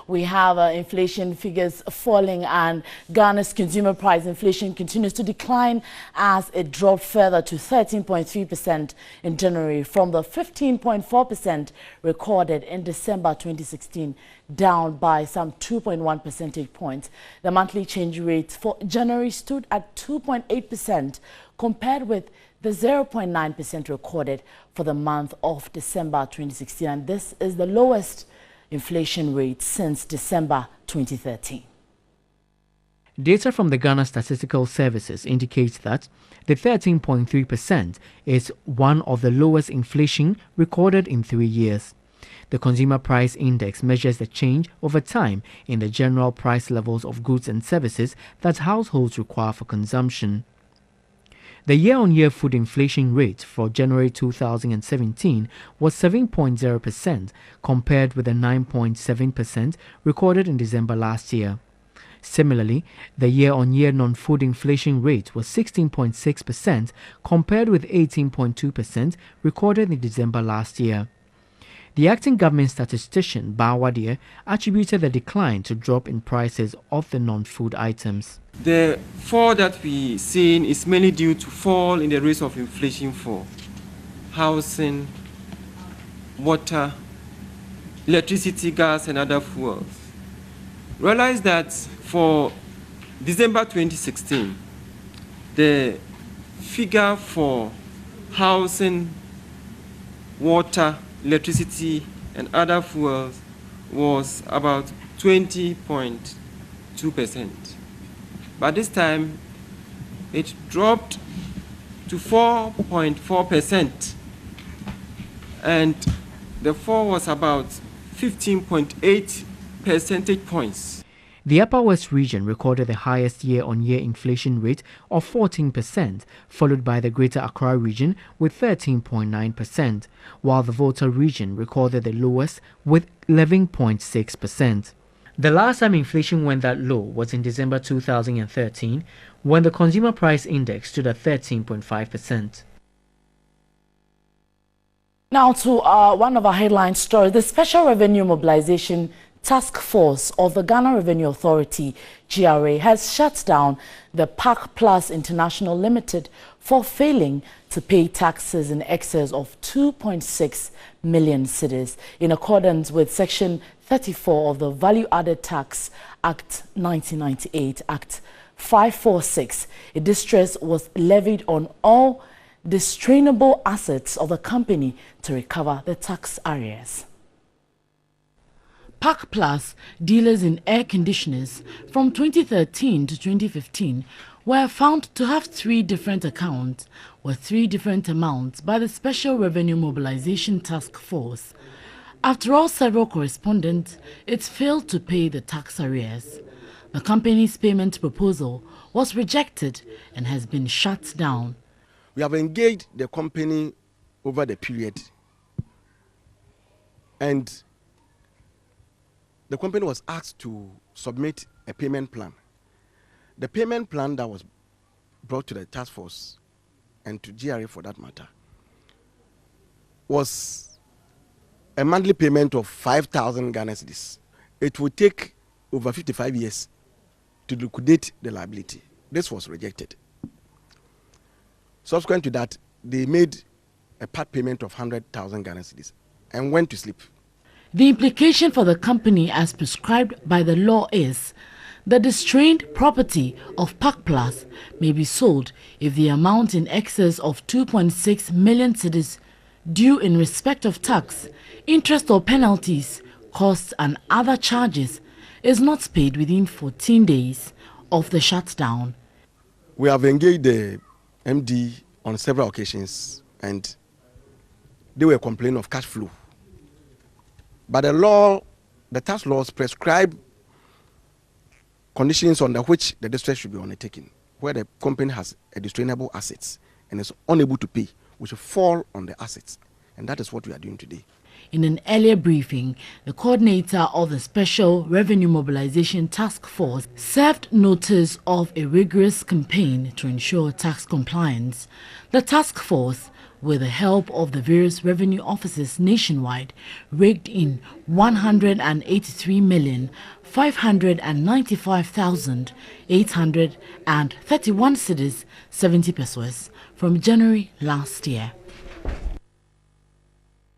we have inflation figures falling, and Ghana's consumer price inflation continues to decline as it dropped further to 13.3% in January from the 15.4% recorded in December 2016, down by some 2.1 percentage points. The monthly change rate for January stood at 2.8% compared with the 0.9% recorded for the month of December 2016, and this is the lowest inflation rate since December 2013. Data from the Ghana Statistical Services indicates that the 13.3% is one of the lowest inflation recorded in 3 years. The Consumer Price Index measures the change over time in the general price levels of goods and services that households require for consumption. The year-on-year food inflation rate for January 2017 was 7.0% compared with the 9.7% recorded in December last year. Similarly, the year-on-year non-food inflation rate was 16.6% compared with 18.2% recorded in December last year. The acting government statistician Bawadia attributed the decline to drop in prices of the non-food items. The fall that we seen is mainly due to fall in the rates of inflation for housing, water, electricity, gas, and other fuels. Realize that for December 2016, the figure for housing, water, electricity, and other fuels was about 20.2%. But this time, it dropped to 4.4%, and the fall was about 15.8 percentage points. The Upper West region recorded the highest year-on-year inflation rate of 14%, followed by the Greater Accra region with 13.9%, while the Volta region recorded the lowest with 11.6%. The last time inflation went that low was in December 2013, when the Consumer Price Index stood at 13.5%. Now to one of our headline stories. The Special Revenue Mobilization Task Force of the Ghana Revenue Authority, GRA, has shut down the Park Plus International Limited for failing to pay taxes in excess of 2.6 million cedis in accordance with Section 34 of the Value Added Tax Act 1998, Act 546. A distress was levied on all distrainable assets of the company to recover the tax arrears. Park Plus, dealers in air conditioners, from 2013 to 2015 were found to have 3 different accounts with 3 different amounts by the Special Revenue Mobilization Task Force. After all several correspondents, it failed to pay the tax arrears. The company's payment proposal was rejected and has been shut down. We have engaged the company over the period, and the company was asked to submit a payment plan. The payment plan that was brought to the task force and to GRA for that matter was a monthly payment of 5,000 Ghana cedis. It would take over 55 years to liquidate the liability. This was rejected. Subsequent to that, they made a part payment of 100,000 Ghana cedis and went to sleep. The implication for the company as prescribed by the law is the distrained property of Park Plus may be sold if the amount in excess of 2.6 million cedis due in respect of tax, interest or penalties, costs and other charges is not paid within 14 days of the shutdown. We have engaged the MD on several occasions and they were complaining of cash flow. But the tax laws prescribe conditions under which the distress should be undertaken. Where the company has a distrainable assets and is unable to pay, we should fall on the assets. And that is what we are doing today. In an earlier briefing, the coordinator of the Special Revenue Mobilization Task Force served notice of a rigorous campaign to ensure tax compliance. The task force with the help of the various revenue offices nationwide, raked in 183,595,831 cedis 70 pesos from January last year.